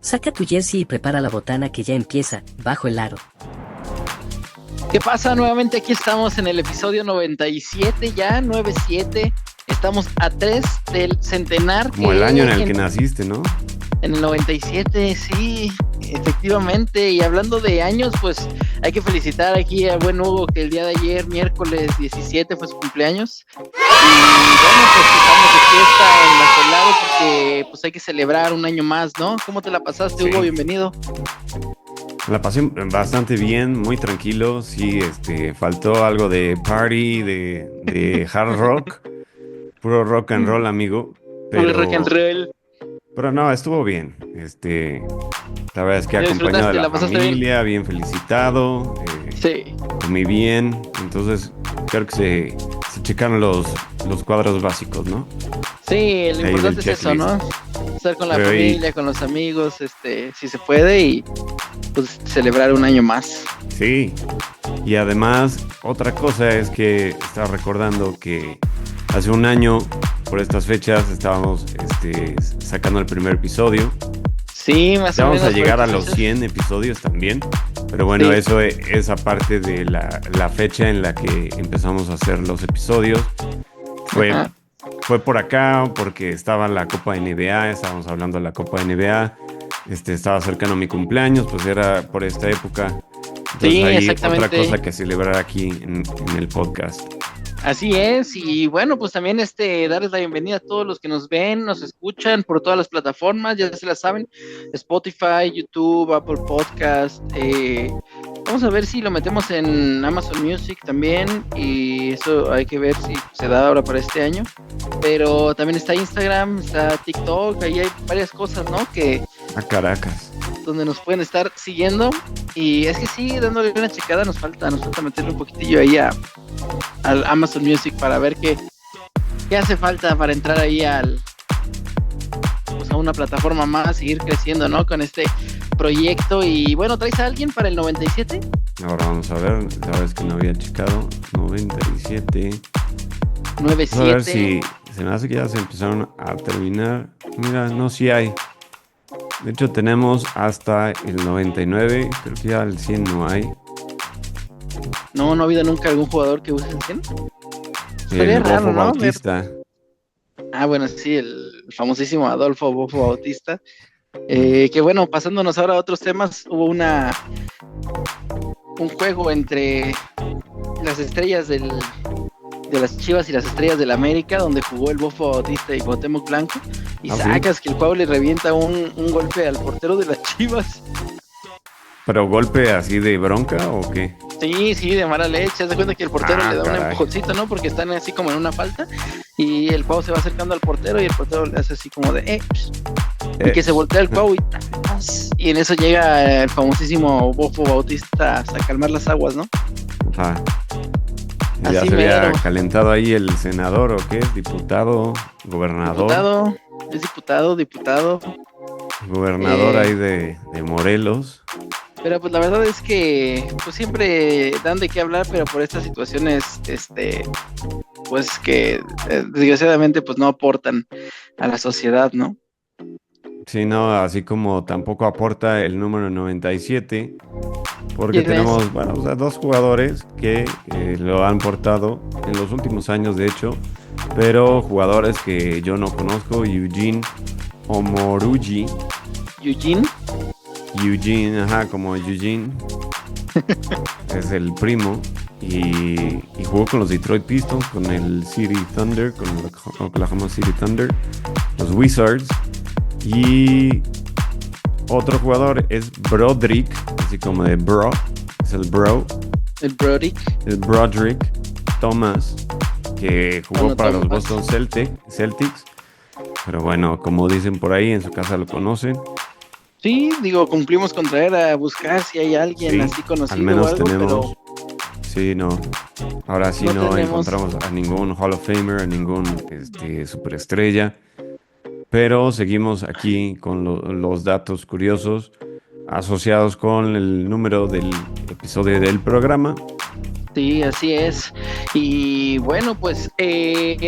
Saca tu jersey y prepara la botana que ya empieza, bajo el aro. ¿Qué pasa? Nuevamente aquí estamos en el episodio 97 ya, 97. Estamos a 3 del centenar. Como el año en el que naciste, ¿no? En el 97, sí, efectivamente. Y hablando de años, pues hay que felicitar aquí a buen Hugo, que el día de ayer, miércoles 17, fue su cumpleaños. Y bueno, pues estamos de fiesta en la Colado porque pues hay que celebrar un año más, ¿no? ¿Cómo te la pasaste, Sí. Hugo? Bienvenido. La pasé bastante bien, muy tranquilo. Sí, faltó algo de party, de hard rock, puro rock and roll, amigo. Puro rock and roll. Pero no, estuvo bien. La verdad es que ¿Ya acompañado de disfrutaste? la ¿La pasaste familia, bien felicitado, Sí. comí bien. Entonces, creo que se checaron los cuadros básicos, ¿no? Sí, lo Ahí importante del es eso, ¿no? Estar con la Pero ahí- familia, con los amigos, si se puede, y pues celebrar un año más. Sí. Y además, otra cosa es que estaba recordando que hace un año, por estas fechas, estábamos sacando el primer episodio. Sí, más Ya o vamos menos. a llegar por a los entonces. 100 episodios también. Pero bueno, Sí. eso es aparte de la fecha en la que empezamos a hacer los episodios. Ajá. Fue por acá porque estaba la Copa NBA, estábamos hablando de la Copa NBA. Estaba cercano a mi cumpleaños, pues era por esta época. Entonces Sí, hay exactamente. otra cosa que celebrar aquí en el podcast. Así es, y bueno, pues también darles la bienvenida a todos los que nos ven, nos escuchan por todas las plataformas, ya se las saben, Spotify, YouTube, Apple Podcast, vamos a ver si lo metemos en Amazon Music también, y eso hay que ver si se da ahora para este año, pero también está Instagram, está TikTok, ahí hay varias cosas, ¿no? Que A Caracas. donde nos pueden estar siguiendo, y es que sí, dándole una checada nos falta meterle un poquitillo ahí al Amazon Music para ver qué hace falta para entrar ahí pues a una plataforma más, seguir creciendo, ¿no? Con este proyecto. Y bueno, ¿traes a alguien para el 97? Ahora vamos a ver, la verdad es que no había checado. 97. 97. Vamos a ver si se me hace que ya se empezaron a terminar. Mira, no, sí hay. De hecho, tenemos hasta el 99. Creo que ya el 100 no hay. No ha habido nunca algún jugador que use el 100. Estaría El raro, Bofo ¿no? Bautista. Bueno, sí, el famosísimo Adolfo Bofo Bautista. Que bueno, pasándonos ahora a otros temas, hubo un juego entre las estrellas de las Chivas y las estrellas del América, donde jugó el Bofo Bautista y Cuauhtémoc Blanco, y ¿Sí? sacas que el Cuau le revienta un golpe al portero de las Chivas. ¿Pero golpe así de bronca o qué? Sí, de mala leche. Haz de cuenta que el portero le da un Caray. empujoncito, ¿no? Porque están así como en una falta, y el Cuau se va acercando al portero y el portero le hace así como de y que se voltea el Cuau y en eso llega el famosísimo Bofo Bautista a calmar las aguas, ¿no? Ajá. Ya Así se había mero. calentado ahí el senador o qué, diputado, gobernador. Diputado. Gobernador ahí de Morelos. Pero pues la verdad es que pues siempre dan de qué hablar, pero por estas situaciones, pues que desgraciadamente pues no aportan a la sociedad, ¿no? Sí, no, así como tampoco aporta el número 97, porque ¿Quién es? tenemos, bueno, o sea, dos jugadores que lo han portado en los últimos años, de hecho, pero jugadores que yo no conozco. Eugene Omoruyi. Eugene, ajá, como Eugene. Es el primo. Y jugó con los Detroit Pistons, con el City Thunder, con el Oklahoma City Thunder, los Wizards. Y otro jugador es Broderick, así como de bro, es el bro. El Broderick. El Broderick Thomas, que jugó para los Thomas. Boston Celtics. Pero bueno, como dicen por ahí, en su casa lo conocen. Sí, digo, cumplimos con traer a buscar si hay alguien Sí, así conocido al menos o algo, tenemos. pero Sí, no. Ahora sí No no tenemos. encontramos a ningún Hall of Famer, a ningún superestrella. pero seguimos aquí con los datos curiosos asociados con el número del episodio del programa. Sí, así es. Y bueno, pues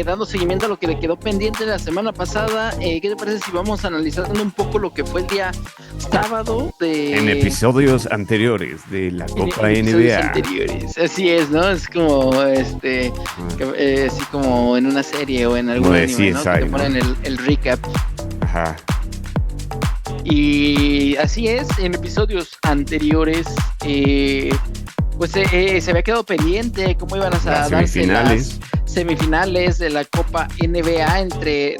dando seguimiento a lo que le quedó pendiente la semana pasada, ¿qué te parece si vamos analizando un poco lo que fue el día sábado En episodios anteriores de la Copa episodios NBA. anteriores? Así es, ¿no? Es como así como en una serie o en algún Como de anime, ¿no? CSI, Que te ponen el recap. Ajá. Y así es, en episodios anteriores, pues se había quedado pendiente cómo iban a Las darse semifinales. las semifinales de la Copa NBA.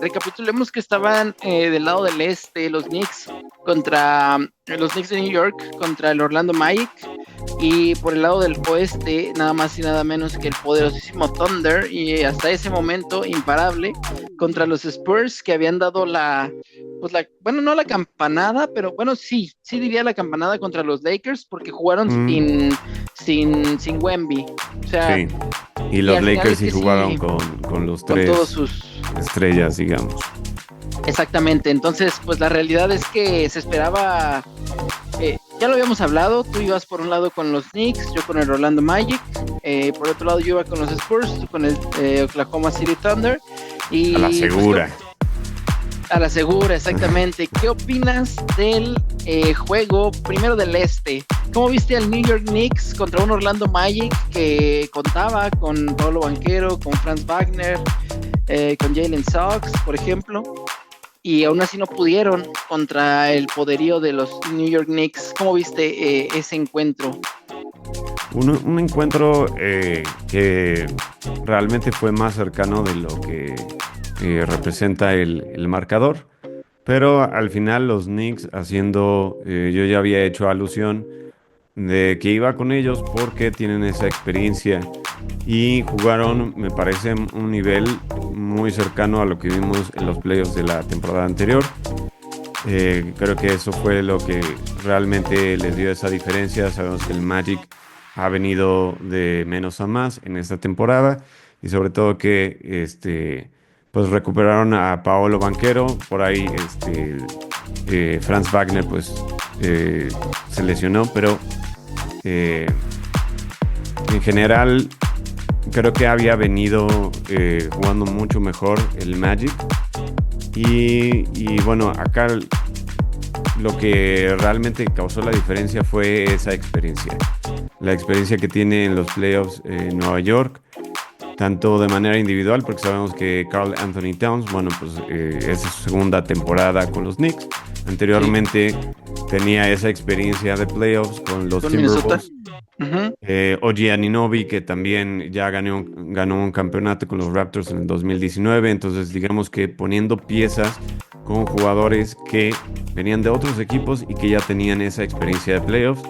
Recapitulemos que estaban del lado del este los Knicks los Knicks de New York contra el Orlando Magic, y por el lado del oeste nada más y nada menos que el poderosísimo Thunder, y hasta ese momento imparable, contra los Spurs, que habían dado bueno, no la campanada, pero bueno, sí diría la campanada contra los Lakers, porque jugaron sin Wemby. O sea, Sí. Y los al final Lakers es sí que jugaron sí, con los con tres todos sus... estrellas, digamos. Exactamente, entonces pues la realidad es que se esperaba, ya lo habíamos hablado, tú ibas por un lado con los Knicks, yo con el Orlando Magic, por otro lado yo iba con los Spurs, tú con el Oklahoma City Thunder, y A la segura. a la segura, exactamente. ¿Qué opinas del juego primero del este? ¿Cómo viste al New York Knicks contra un Orlando Magic que contaba con Paolo Banchero, con Franz Wagner, con Jalen Suggs, por ejemplo? Y aún así no pudieron contra el poderío de los New York Knicks. ¿Cómo viste ese encuentro? Un encuentro que realmente fue más cercano de lo que representa el marcador, pero al final los Knicks yo ya había hecho alusión de que iba con ellos porque tienen esa experiencia y jugaron, me parece, un nivel muy cercano a lo que vimos en los playoffs de la temporada anterior. Creo que eso fue lo que realmente les dio esa diferencia. Sabemos que el Magic ha venido de menos a más en esta temporada, y sobre todo que pues recuperaron a Paolo Banchero. Por ahí Franz Wagner pues se lesionó, pero en general creo que había venido jugando mucho mejor el Magic. Y bueno, acá lo que realmente causó la diferencia fue esa experiencia. La experiencia que tiene en los playoffs en Nueva York, tanto de manera individual, porque sabemos que Karl Anthony Towns, bueno, pues es su segunda temporada con los Knicks. Anteriormente tenía esa experiencia de playoffs con los Timberwolves. OG Anunoby, que también ya ganó un campeonato con los Raptors en el 2019. Entonces, digamos que poniendo piezas con jugadores que venían de otros equipos y que ya tenían esa experiencia de playoffs.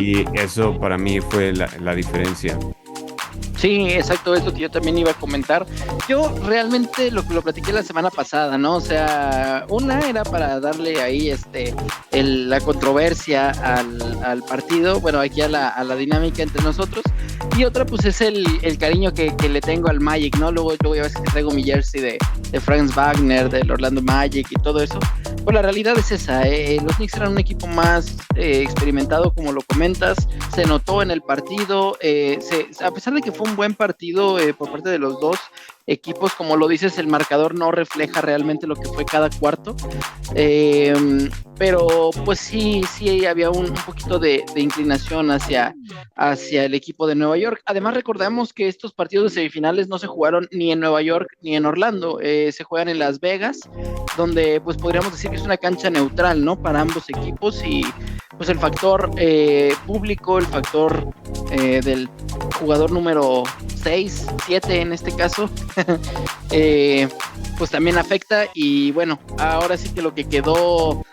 Y eso para mí fue la diferencia. Sí, exacto, es lo que yo también iba a comentar. Yo realmente lo platiqué la semana pasada, ¿no? O sea, una era para darle ahí la controversia al partido, bueno, aquí a la dinámica entre nosotros, y otra pues es el cariño que le tengo al Magic, ¿no? Luego ya ves que traigo mi jersey de Franz Wagner, del Orlando Magic y todo eso. Pues la realidad es esa, los Knicks eran un equipo más experimentado, como lo comentas, se notó en el partido, a pesar de que fue un buen partido por parte de los dos equipos, como lo dices, el marcador no refleja realmente lo que fue cada cuarto, pero pues sí había un poquito de inclinación hacia el equipo de Nueva York. Además, recordamos que estos partidos de semifinales no se jugaron ni en Nueva York ni en Orlando, se juegan en Las Vegas, donde pues podríamos decir que es una cancha neutral, ¿no? Para ambos equipos, y pues el factor público, el factor del jugador número 6, 7 en este caso, pues también afecta. Y bueno, ahora sí que lo que quedó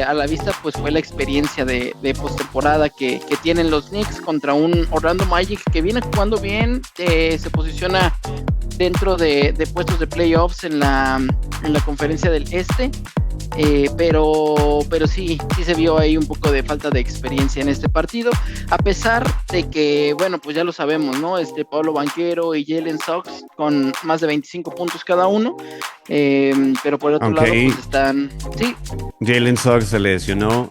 a la vista pues fue la experiencia de postemporada que tienen los Knicks contra un Orlando Magic que viene jugando bien, se posiciona dentro de puestos de playoffs en la conferencia del este, pero sí se vio ahí un poco de falta de experiencia en este partido, a pesar de que, bueno, pues ya lo sabemos, ¿no? Paolo Banchero y Jalen Suggs con más de 25 puntos cada uno, Pero por el otro lado, Aunque pues están... Sí, Jalen Suggs se lesionó,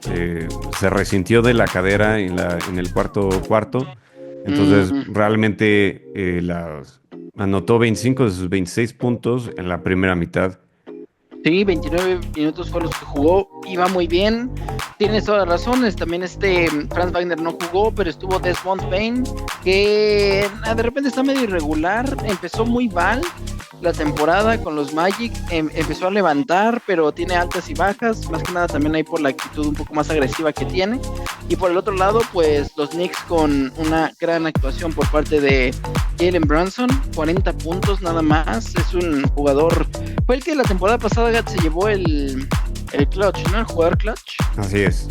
se resintió de la cadera en el cuarto cuarto. Entonces, ujú. realmente anotó 25 de sus 26 puntos en la primera mitad. Sí, 29 minutos fue los que jugó, iba muy bien, tienes todas las razones, también Franz Wagner no jugó, pero estuvo Desmond Bane, que de repente está medio irregular, empezó muy mal la temporada con los Magic, empezó a levantar, pero tiene altas y bajas, más que nada también ahí por la actitud un poco más agresiva que tiene, y por el otro lado, pues los Knicks con una gran actuación por parte de Jalen Brunson, 40 puntos nada más, es un jugador. Fue el que la temporada pasada se llevó el clutch, ¿no? El jugador clutch. Así es.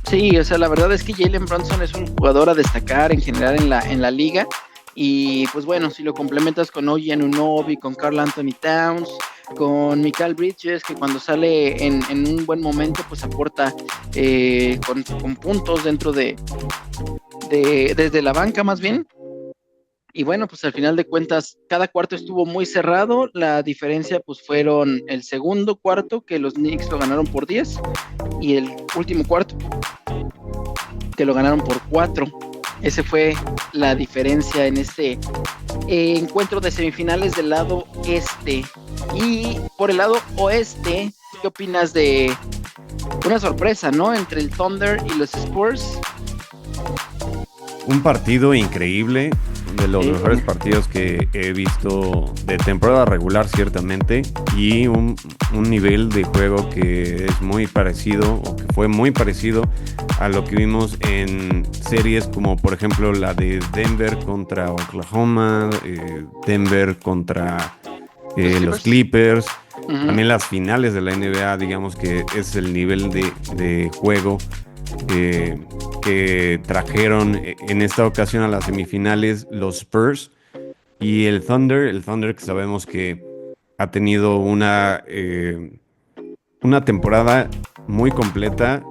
Sí, o sea, la verdad es que Jalen Brunson es un jugador a destacar en general en la liga. Y pues bueno, si lo complementas con OG Anunoby, con Karl Anthony Towns, con Mikal Bridges, que cuando sale en un buen momento, pues aporta con puntos dentro desde la banca más bien. Y bueno, pues al final de cuentas, cada cuarto estuvo muy cerrado. La diferencia, pues fueron el segundo cuarto, que los Knicks lo ganaron por 10, y el último cuarto, que lo ganaron por 4. Esa fue la diferencia en este encuentro de semifinales del lado este. Y por el lado oeste, ¿qué opinas de una sorpresa, ¿no? Entre el Thunder y los Spurs. Un partido increíble, de los mejores partidos que he visto de temporada regular, ciertamente, y un nivel de juego que es muy parecido, o que fue muy parecido a lo que vimos en series como, por ejemplo, la de Denver contra Oklahoma, Denver contra los Clippers. Uh-huh. También las finales de la NBA, digamos que es el nivel de juego que trajeron en esta ocasión a las semifinales los Spurs y el Thunder que sabemos que ha tenido una temporada muy completa.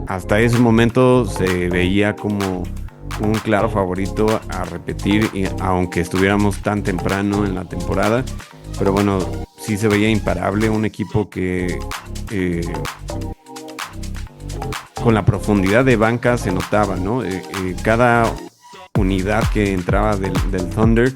Hasta ese momento se veía como un claro favorito a repetir, aunque estuviéramos tan temprano en la temporada, pero bueno, sí se veía imparable, un equipo que con la profundidad de banca se notaba, ¿no? Cada unidad que entraba del Thunder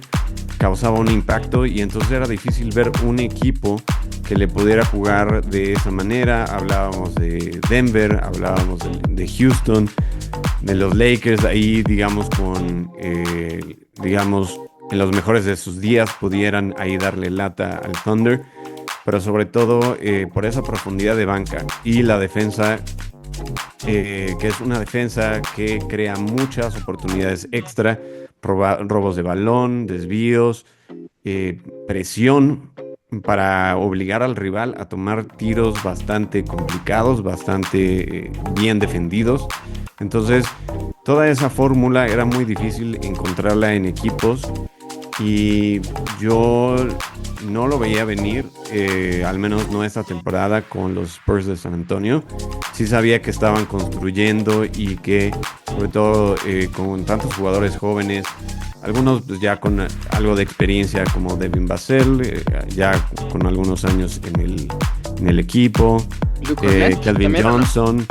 causaba un impacto y entonces era difícil ver un equipo que le pudiera jugar de esa manera. Hablábamos de Denver, hablábamos de Houston, de los Lakers, ahí digamos digamos en los mejores de sus días pudieran ahí darle lata al Thunder, pero sobre todo por esa profundidad de banca y la defensa, que es una defensa que crea muchas oportunidades extra, robos de balón, desvíos, presión para obligar al rival a tomar tiros bastante complicados, bastante bien defendidos. Entonces, toda esa fórmula era muy difícil encontrarla en equipos y yo no lo veía venir, al menos no esta temporada con los Spurs de San Antonio. Sí sabía que estaban construyendo y que, sobre todo con tantos jugadores jóvenes, algunos pues, ya con algo de experiencia como Devin Vassell, ya con algunos años en el equipo, Calvin Johnson,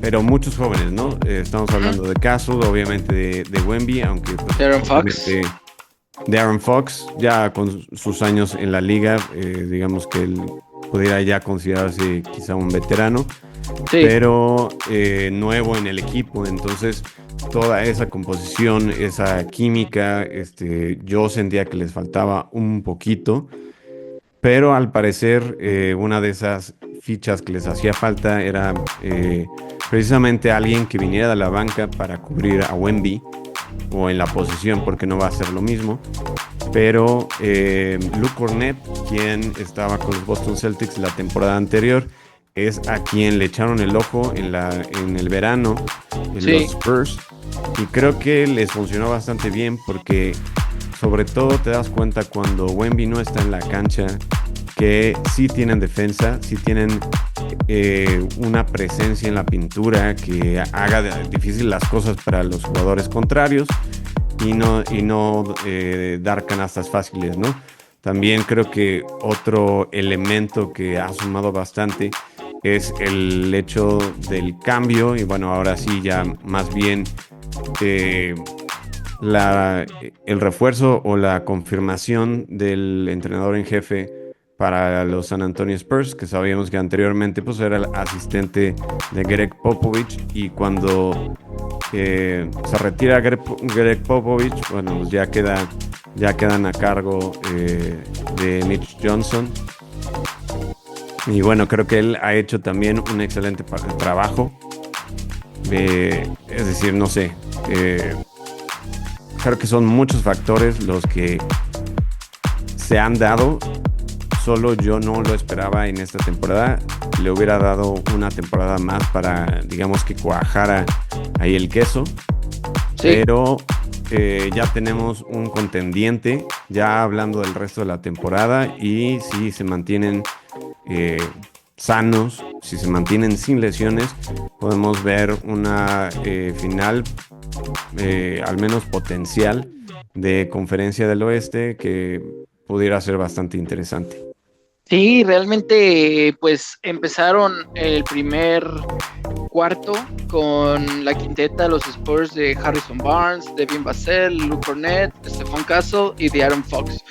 pero muchos jóvenes, ¿no? Estamos hablando de Castle, obviamente de Wemby, aunque pues, de Aaron Fox, ya con sus años en la liga, digamos que él pudiera ya considerarse quizá un veterano, sí, pero nuevo en el equipo. Entonces toda esa composición, esa química, yo sentía que les faltaba un poquito, pero al parecer una de esas fichas que les hacía falta era precisamente alguien que viniera de la banca para cubrir a Wemby o en la posición, porque no va a ser lo mismo. Pero Luke Kornet, quien estaba con los Boston Celtics la temporada anterior, es a quien le echaron el ojo en el verano en los Spurs, y creo que les funcionó bastante bien porque sobre todo te das cuenta cuando Wemby no está en la cancha que sí tienen defensa, sí tienen una presencia en la pintura que haga difícil las cosas para los jugadores contrarios y no dar canastas fáciles, ¿no? También creo que otro elemento que ha sumado bastante es el hecho del cambio, y bueno, ahora sí ya más bien eh, el refuerzo o la confirmación del entrenador en jefe para los San Antonio Spurs, que sabíamos que anteriormente pues era el asistente de Greg Popovich, y cuando se retira Greg Popovich, bueno, pues ya quedan a cargo de Mitch Johnson. Y bueno, creo que él ha hecho también un excelente trabajo. Es decir, no sé, creo que son muchos factores los que se han dado. Solo yo no lo esperaba en esta temporada. Le hubiera dado una temporada más para, digamos, que cuajara ahí el queso. Sí. Pero ya tenemos un contendiente, ya hablando del resto de la temporada, y si se mantienen sanos, si se mantienen sin lesiones, podemos ver una final, al menos potencial, de Conferencia del Oeste que pudiera ser bastante interesante. Sí, realmente pues empezaron el primer cuarto con la quinteta de los Spurs de Harrison Barnes, Devin Vassell, Luke Cornett, Stephon Castle y De'Aaron Fox.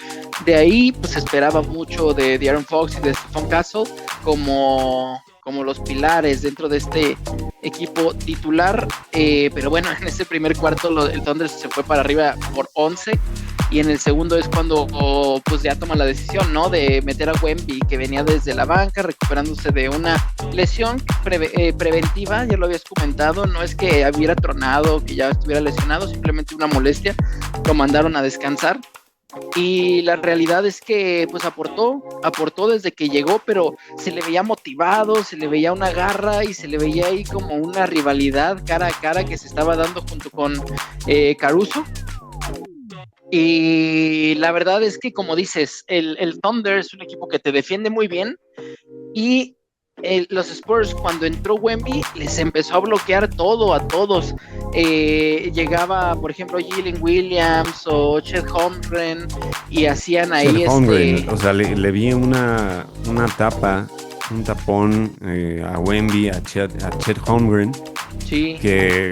De ahí pues se esperaba mucho de De'Aaron Fox y de Stephon Castle como los pilares dentro de este equipo titular, pero bueno, en ese primer cuarto el Thunder se fue para arriba por 11. Y en el segundo es cuando pues ya toman la decisión, ¿no? De meter a Wemby, que venía desde la banca recuperándose de una lesión preventiva, ya lo habías comentado, no es que hubiera tronado, que ya estuviera lesionado, simplemente una molestia, lo mandaron a descansar. Y la realidad es que pues aportó desde que llegó, pero se le veía motivado, se le veía una garra y se le veía ahí como una rivalidad cara a cara que se estaba dando junto con Caruso. Y la verdad es que, como dices, el Thunder es un equipo que te defiende muy bien, y los Spurs, cuando entró Wemby, les empezó a bloquear todo a todos. Llegaba, por ejemplo, Jalen Williams o Chet Holmgren y hacían ahí o sea, le vi una tapa, un tapón a Wemby, a Chet Holmgren, sí, que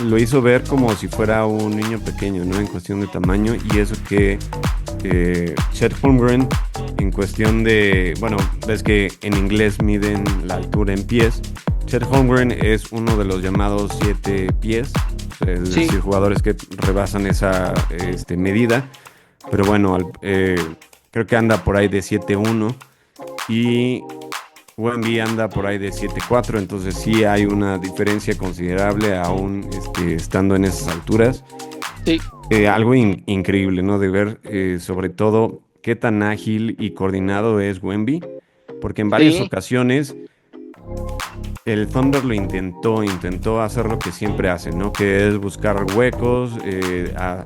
lo hizo ver como si fuera un niño pequeño, ¿no? En cuestión de tamaño, y eso que Chet Holmgren, en cuestión de, bueno, ves que en inglés miden la altura en pies. Chet Holmgren es uno de los llamados 7 pies, es sí, decir, jugadores que rebasan esa medida, pero bueno, creo que anda por ahí de 7'1", y Wemby anda por ahí de 7'4", entonces sí hay una diferencia considerable aún estando en esas alturas. Sí. Algo increíble, ¿no? De ver sobre todo qué tan ágil y coordinado es Wemby, porque en varias ocasiones el Thunder lo intentó hacer lo que siempre hace, ¿no? Que es buscar huecos,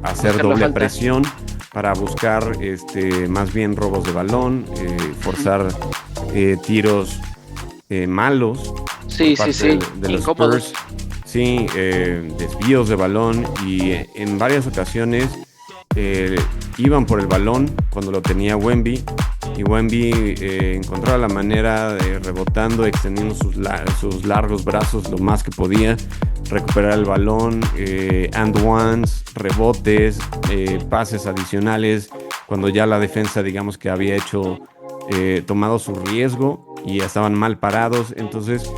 hacer doble presión para buscar más bien robos de balón, forzar tiros malos de los Spurs. Sí, desvíos de balón, y en varias ocasiones iban por el balón cuando lo tenía Wemby, y Wemby encontraba la manera de, rebotando, extendiendo sus largos brazos lo más que podía, recuperar el balón, and ones, rebotes, pases adicionales, cuando ya la defensa, digamos, que había tomado su riesgo y ya estaban mal parados. Entonces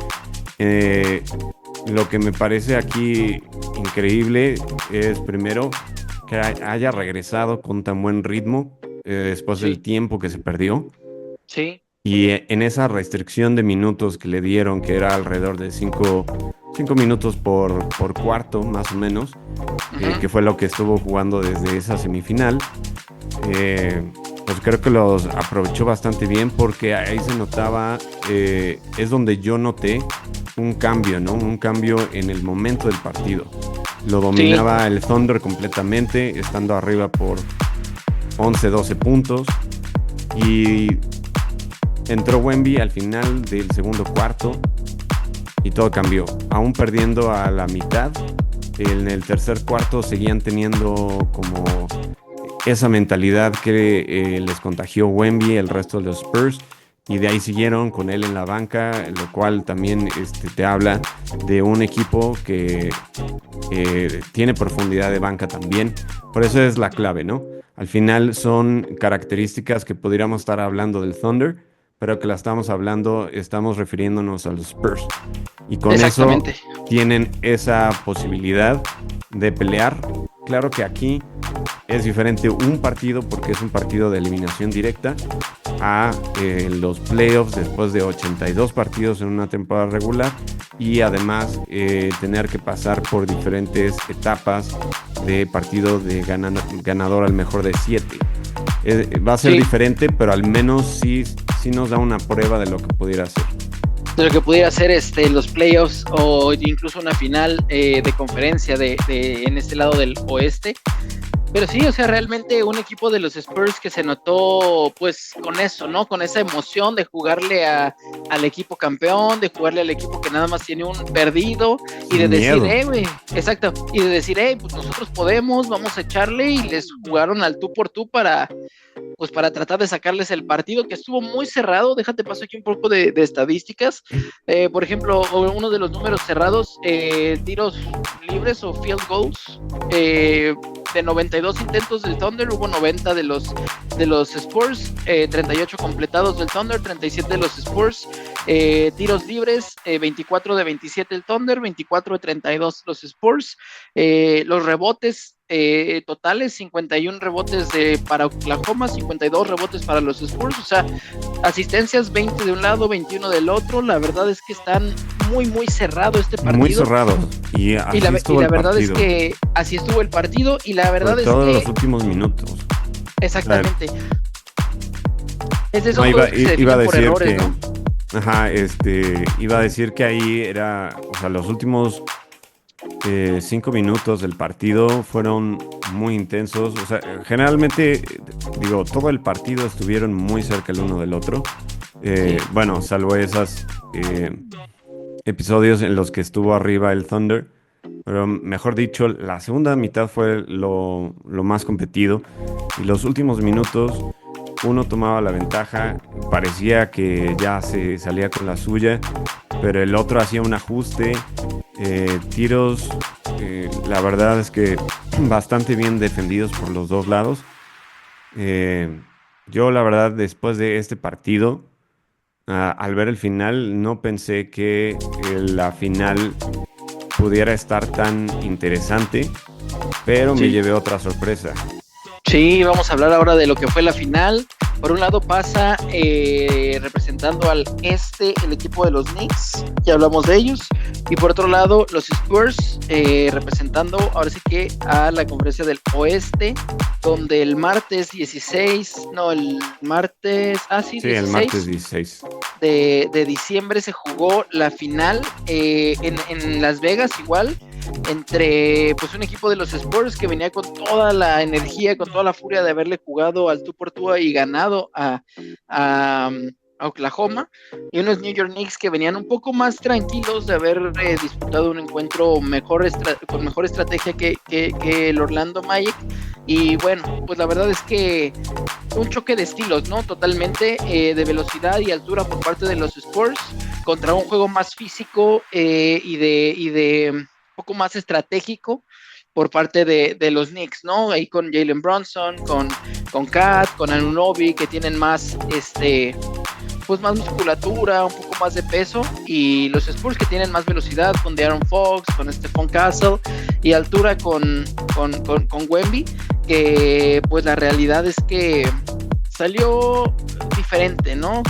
lo que me parece aquí increíble es, primero, que haya regresado con tan buen ritmo después del tiempo que se perdió. Sí. Y en esa restricción de minutos que le dieron, que era alrededor de 5 minutos por cuarto, más o menos, que fue lo que estuvo jugando desde esa semifinal, pues creo que los aprovechó bastante bien, porque ahí se notaba, es donde yo noté un cambio, ¿no? Un cambio en el momento del partido. Lo dominaba el Thunder completamente, estando arriba por 11, 12 puntos. Y entró Wemby al final del segundo cuarto y todo cambió. Aún perdiendo a la mitad, en el tercer cuarto seguían teniendo como esa mentalidad que les contagió Wemby, el resto de los Spurs, y de ahí siguieron con él en la banca, lo cual también te habla de un equipo que tiene profundidad de banca también. Por eso es la clave, ¿no? Al final son características que podríamos estar hablando del Thunder, pero que la estamos refiriéndonos a los Spurs. Y con eso tienen esa posibilidad de pelear. Claro que aquí es diferente un partido porque es un partido de eliminación directa a los playoffs después de 82 partidos en una temporada regular y además tener que pasar por diferentes etapas de partido de ganador al mejor de 7. Va a ser diferente, pero al menos sí nos da una prueba de lo que pudiera ser. De lo que pudiera ser los playoffs o incluso una final de conferencia en este lado del oeste. Pero sí, o sea, realmente un equipo de los Spurs que se notó pues con eso, ¿no? Con esa emoción de jugarle al equipo campeón, de jugarle al equipo que nada más tiene un perdido y de decir, güey, exacto, y de decir, pues nosotros podemos, vamos a echarle, y les jugaron al tú por tú para tratar de sacarles el partido, que estuvo muy cerrado. Déjate paso aquí un poco de estadísticas. Por ejemplo, uno de los números cerrados, tiros libres o field goals, de 92 intentos del Thunder, hubo 90 de los Spurs, 38 completados del Thunder, 37 de los Spurs, tiros libres, 24 de 27 el Thunder, 24 de 32 los Spurs, los rebotes totales, 51 rebotes para Oklahoma, 52 rebotes para los Spurs, o sea, asistencias 20 de un lado, 21 del otro. La verdad es que están muy muy cerrado este partido. Muy cerrado. Y la verdad es que así estuvo el partido, y la verdad es que todos los últimos minutos. Exactamente. Iba a decir errores, que ¿no? Ajá, iba a decir que ahí era, o sea, los últimos 5 minutos del partido fueron muy intensos. O sea, generalmente, todo el partido estuvieron muy cerca el uno del otro. Bueno, salvo esos episodios en los que estuvo arriba el Thunder. Pero mejor dicho, la segunda mitad fue lo más competido. Y los últimos minutos, uno tomaba la ventaja, parecía que ya se salía con la suya, pero el otro hacía un ajuste, tiros, la verdad es que bastante bien defendidos por los dos lados. Yo la verdad, después de este partido, al ver el final, no pensé que la final pudiera estar tan interesante, pero me llevé otra sorpresa. Sí, vamos a hablar ahora de lo que fue la final. Por un lado pasa representando al el equipo de los Knicks, ya hablamos de ellos, y por otro lado los Spurs representando ahora sí que a la conferencia del oeste, donde el martes 16 de diciembre se jugó la final en Las Vegas, igual entre pues un equipo de los Spurs que venía con toda la energía, con toda la furia de haberle jugado al tú por tú y ganado a Oklahoma, y unos New York Knicks que venían un poco más tranquilos de haber disputado un encuentro con mejor estrategia que el Orlando Magic. Y bueno, pues la verdad es que un choque de estilos, ¿no? Totalmente de velocidad y altura por parte de los Spurs contra un juego más físico y de poco más estratégico por parte de los Knicks, ¿no? Ahí con Jalen Brunson, con Kat, con Anunoby, que tienen más pues más musculatura, un poco más de peso, y los Spurs que tienen más velocidad con De'Aaron Fox, con Stephon Castle, y altura con Wemby, que pues la realidad es que salió diferente, ¿no?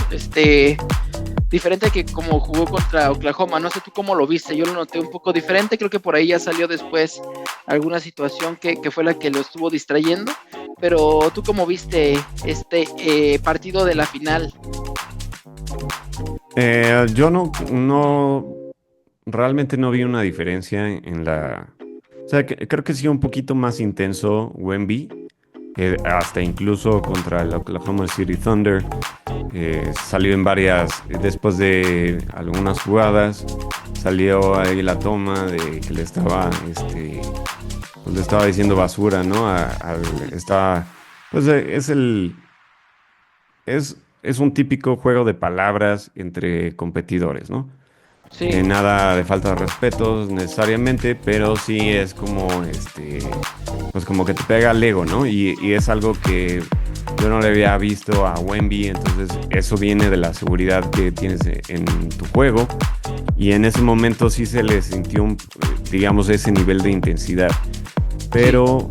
Diferente que como jugó contra Oklahoma. No sé tú cómo lo viste, yo lo noté un poco diferente. Creo que por ahí ya salió después alguna situación que fue la que lo estuvo distrayendo, pero tú cómo viste partido de la final. Yo realmente no vi una diferencia en la... O sea, creo que sí un poquito más intenso Wemby, hasta incluso contra el Oklahoma City Thunder. Salió en después de algunas jugadas, salió ahí la toma de que le estaba diciendo basura, ¿no? Estaba Pues es un típico juego de palabras entre competidores, ¿no? Sí, Nada de falta de respeto necesariamente, pero sí es como, pues como que te pega al ego, ¿no? Y es algo que yo no le había visto a Wemby, entonces eso viene de la seguridad que tienes en tu juego. Y en ese momento sí se le sintió, digamos, ese nivel de intensidad. sí, Pero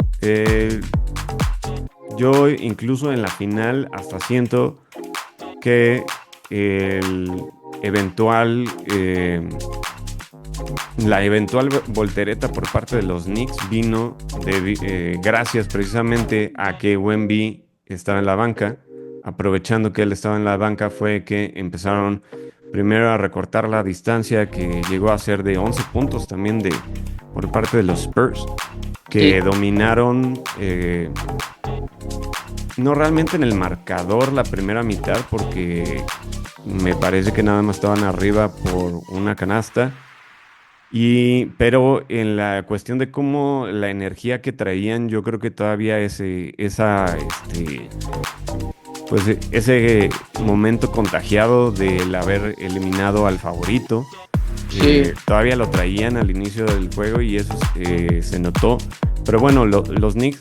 yo incluso en la final hasta siento que el eventual, la eventual voltereta por parte de los Knicks vino gracias precisamente a que Wemby estaba en la banca. Aprovechando que él estaba en la banca fue que empezaron primero a recortar la distancia que llegó a ser de 11 puntos también por parte de los Spurs, sí, que dominaron no realmente en el marcador la primera mitad, porque me parece que nada más estaban arriba por una canasta. Pero en la cuestión de cómo la energía que traían, yo creo que todavía pues ese momento contagiado del haber eliminado al favorito, sí, todavía lo traían al inicio del juego y eso se notó. Pero bueno, los Knicks,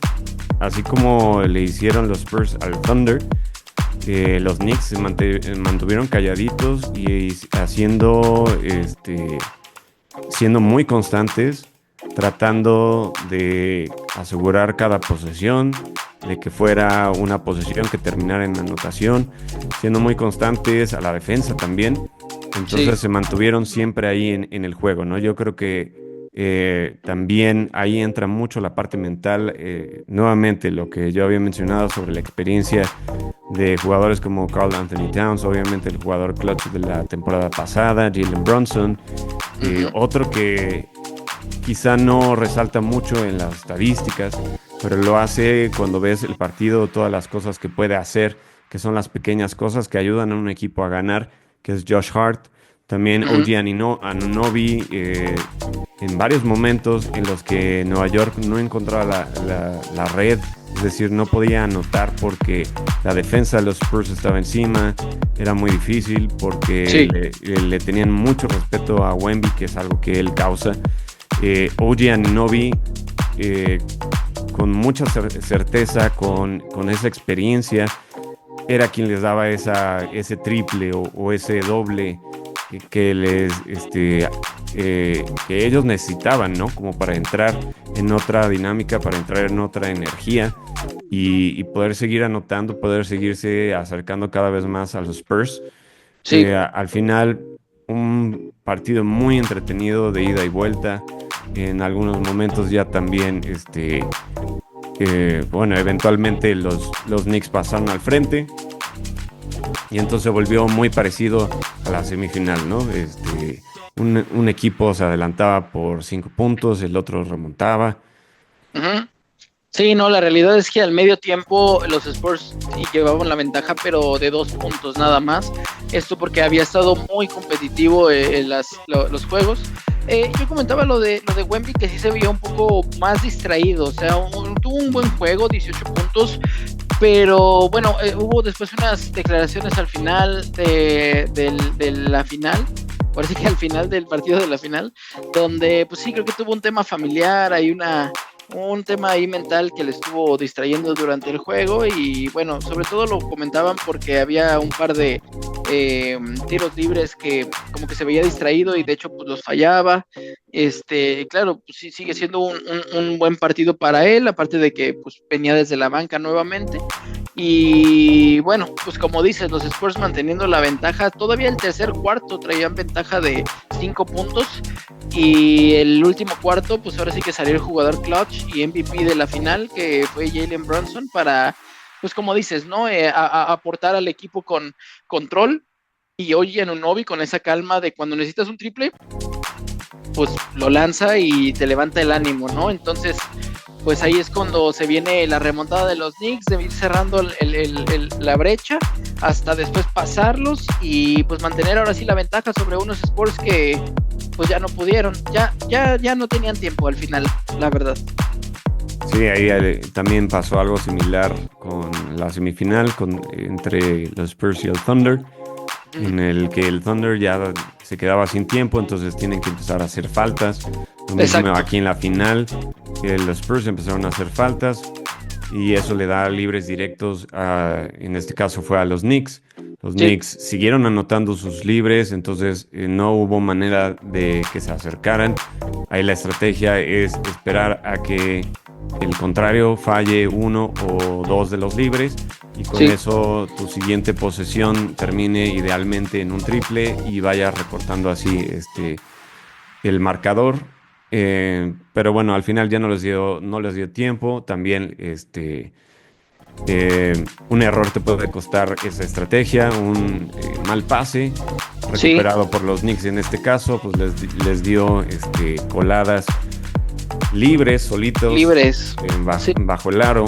así como le hicieron los Spurs al Thunder, los Knicks se mantuvieron calladitos y siendo muy constantes, tratando de asegurar cada posesión, de que fuera una posesión que terminara en anotación, siendo muy constantes a la defensa también. Entonces sí, se mantuvieron siempre ahí en el juego, ¿no? Yo creo que también ahí entra mucho la parte mental. Nuevamente, lo que yo había mencionado sobre la experiencia de jugadores como Karl Anthony Towns, obviamente el jugador clutch de la temporada pasada, Jalen Brunson, ujú, otro que quizá no resalta mucho en las estadísticas, pero lo hace cuando ves el partido, todas las cosas que puede hacer, que son las pequeñas cosas que ayudan a un equipo a ganar, que es Josh Hart. También ujú, OG Anunoby, en varios momentos en los que Nueva York no encontraba la red, es decir, no podía anotar porque la defensa de los Spurs estaba encima, era muy difícil porque sí, le tenían mucho respeto a Wemby, que es algo que él causa. OG Anunoby, eh, con mucha certeza, con esa experiencia, era quien les daba ese triple o ese doble que ellos necesitaban, ¿no? Como para entrar en otra dinámica, para entrar en otra energía y poder seguir anotando, poder seguirse acercando cada vez más a los Spurs. sí. Al final, un partido muy entretenido de ida y vuelta. En algunos momentos ya también, bueno, eventualmente los Knicks pasaron al frente. Y entonces se volvió muy parecido a la semifinal, ¿no? Un equipo se adelantaba por 5 puntos, el otro remontaba. Ujú. Sí, no, la realidad es que al medio tiempo los Spurs sí llevaban la ventaja, pero de 2 puntos nada más. Esto porque había estado muy competitivo en los juegos. Yo comentaba lo de Wemby, que sí se veía un poco más distraído, o sea, tuvo un buen juego, 18 puntos, pero bueno, hubo después unas declaraciones al final de la final, parece que al final del partido de la final, donde pues sí, creo que tuvo un tema familiar, hay un tema ahí mental que le estuvo distrayendo durante el juego y bueno, sobre todo lo comentaban porque había un par de tiros libres que como que se veía distraído y de hecho pues los fallaba. Claro, pues sí sigue siendo un buen partido para él, aparte de que pues venía desde la banca nuevamente. Y bueno, pues como dices, los Spurs manteniendo la ventaja, todavía el tercer cuarto traían ventaja de 5 puntos y el último cuarto, pues ahora sí que salió el jugador clutch y MVP de la final, que fue Jalen Brunson, para, pues como dices, ¿no? Aportar al equipo con control y hoy en un Novi con esa calma de cuando necesitas un triple, pues lo lanza y te levanta el ánimo, ¿no? Entonces, pues ahí es cuando se viene la remontada de los Knicks, de ir cerrando la brecha hasta después pasarlos y pues mantener ahora sí la ventaja sobre unos Spurs que pues ya no pudieron, ya no tenían tiempo al final, la verdad. Sí, ahí también pasó algo similar con la semifinal entre los Spurs y el Thunder, en el que el Thunder ya se quedaba sin tiempo, entonces tienen que empezar a hacer faltas. Lo mismo Exacto. aquí en la final, que los Spurs empezaron a hacer faltas y eso le da libres directos en este caso fue a los Knicks. Los Sí, Knicks siguieron anotando sus libres, entonces no hubo manera de que se acercaran. Ahí la estrategia es esperar a que el contrario falle uno o dos de los libres y con sí. eso tu siguiente posesión termine idealmente en un triple y vayas recortando así el marcador. Pero bueno, al final ya no les dio tiempo. También un error te puede costar esa estrategia, un mal pase Sí, recuperado por los Knicks en este caso, pues les dio coladas libres, solitos, libres. Sí. bajo el aro.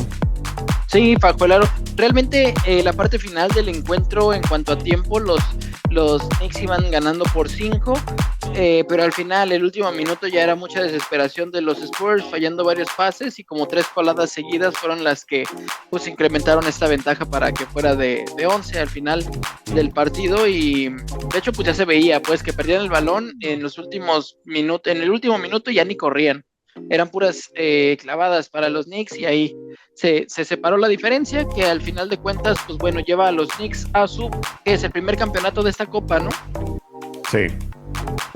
Sí, Paco Elaro. Realmente la parte final del encuentro en cuanto a tiempo, los Knicks iban ganando por 5, pero al final el último minuto ya era mucha desesperación de los Spurs, fallando varios pases y como 3 coladas seguidas fueron las que pues incrementaron esta ventaja para que fuera de 11 al final del partido y de hecho pues ya se veía pues que perdían el balón en los últimos minutos, en el último minuto ya ni corrían. Eran puras clavadas para los Knicks y ahí se separó la diferencia que al final de cuentas, pues bueno, lleva a los Knicks a que es el primer campeonato de esta copa, ¿no? Sí.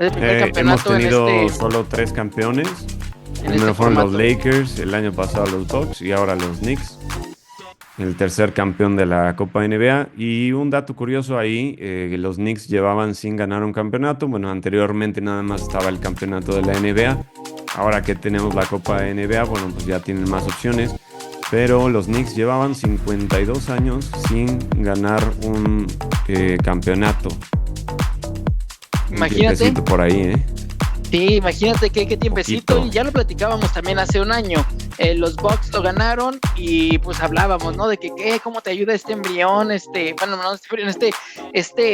Es el primer Hemos campeonato tenido solo 3 campeones. Primero fueron los Lakers, el año pasado los Bucks y ahora los Knicks. El tercer campeón de la Copa NBA. Y un dato curioso ahí, los Knicks llevaban sin ganar un campeonato. Bueno, anteriormente nada más estaba el campeonato de la NBA. Ahora que tenemos la Copa NBA, bueno, pues ya tienen más opciones. Pero los Knicks llevaban 52 años sin ganar un campeonato. Imagínate. Un por ahí, ¿eh? Sí, imagínate qué tiempecito, Poquito. y ya lo platicábamos también hace un año. Los Bucks lo ganaron y pues hablábamos, ¿no? De que cómo te ayuda este embrión, bueno, no este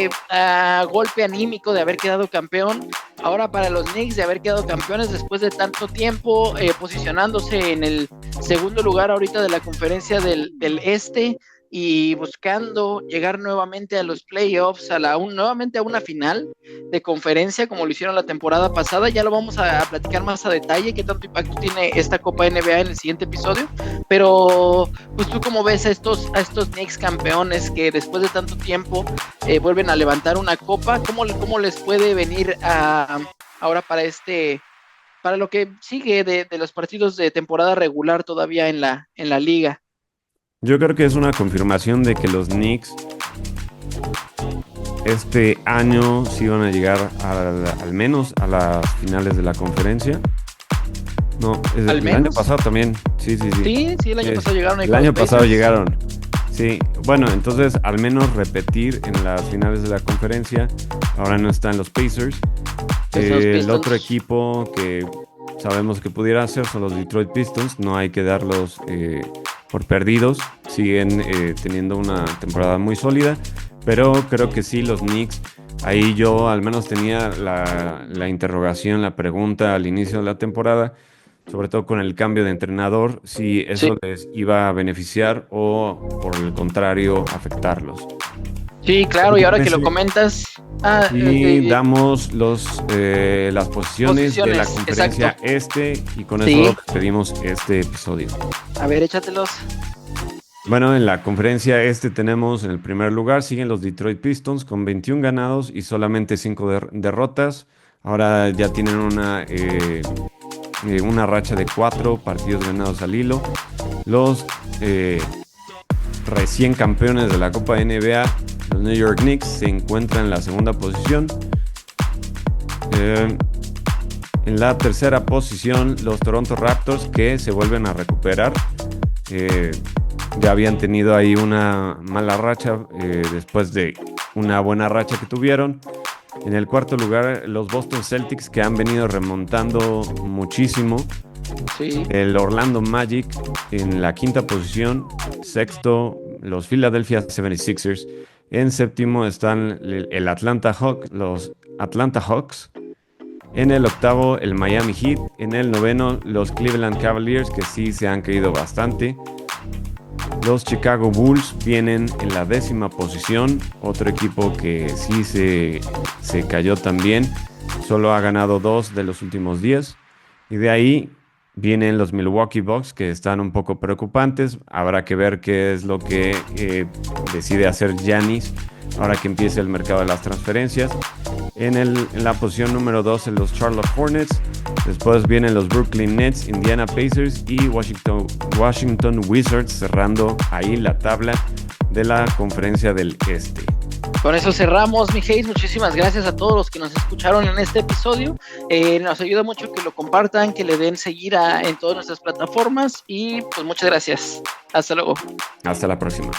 embrión, golpe anímico de haber quedado campeón. Ahora para los Knicks de haber quedado campeones después de tanto tiempo, posicionándose en el segundo lugar ahorita de la conferencia del este y buscando llegar nuevamente a los playoffs, nuevamente a una final de conferencia como lo hicieron la temporada pasada. Ya lo vamos a platicar más a detalle qué tanto impacto tiene esta Copa NBA en el siguiente episodio, pero pues tú cómo ves a estos Knicks campeones que después de tanto tiempo vuelven a levantar una copa. ¿Cómo les puede venir ahora para lo que sigue de los partidos de temporada regular todavía en la liga? Yo creo que es una confirmación de que los Knicks este año sí van a llegar al menos a las finales de la conferencia. No, ¿Al el año menos? pasado también. Sí. Sí, el año pasado llegaron ahí El con año los pasado Pacers. llegaron. Sí, bueno, entonces al menos repetir en las finales de la conferencia. Ahora no están los Pacers. Están los El Pistons. otro equipo que sabemos que pudiera ser son los Detroit Pistons. No hay que darlos por perdidos. Siguen teniendo una temporada muy sólida. Pero creo que sí, los Knicks. Ahí yo al menos tenía la interrogación, la pregunta al inicio de la temporada, sobre todo con el cambio de entrenador, si eso Sí, les iba a beneficiar o por el contrario afectarlos. sí, claro, y ahora que lo comentas, Y damos las posiciones de la posiciones, conferencia exacto. este y con Sí. eso despedimos este episodio. A ver, échatelos. Bueno, en la conferencia este tenemos en el primer lugar, siguen los Detroit Pistons con 21 ganados y solamente 5 derrotas. Ahora ya tienen una racha de 4 partidos ganados al hilo. Los recién campeones de la Copa NBA, los New York Knicks, se encuentran en la segunda posición. En la tercera posición, los Toronto Raptors, que se vuelven a recuperar. Ya habían tenido ahí una mala racha después de una buena racha que tuvieron. En el cuarto lugar, los Boston Celtics, que han venido remontando muchísimo. Sí. El Orlando Magic en la quinta posición. Sexto, los Philadelphia 76ers. En séptimo están los Atlanta Hawks. En el octavo, el Miami Heat. En el noveno, los Cleveland Cavaliers, que sí se han caído bastante. Los Chicago Bulls vienen en la 10ª posición. Otro equipo que sí se cayó también. Solo ha ganado 2 de los últimos 10. Y de ahí vienen los Milwaukee Bucks, que están un poco preocupantes. Habrá que ver qué es lo que decide hacer Giannis ahora que empiece el mercado de las transferencias. En la posición número 12, los Charlotte Hornets. Después vienen los Brooklyn Nets, Indiana Pacers y Washington Wizards, cerrando ahí la tabla de la Conferencia del Este. Con eso cerramos, mi Hayes. Muchísimas gracias a todos los que nos escucharon en este episodio. Nos ayuda mucho que lo compartan, que le den seguir en todas nuestras plataformas. Y pues muchas gracias. Hasta luego. Hasta la próxima.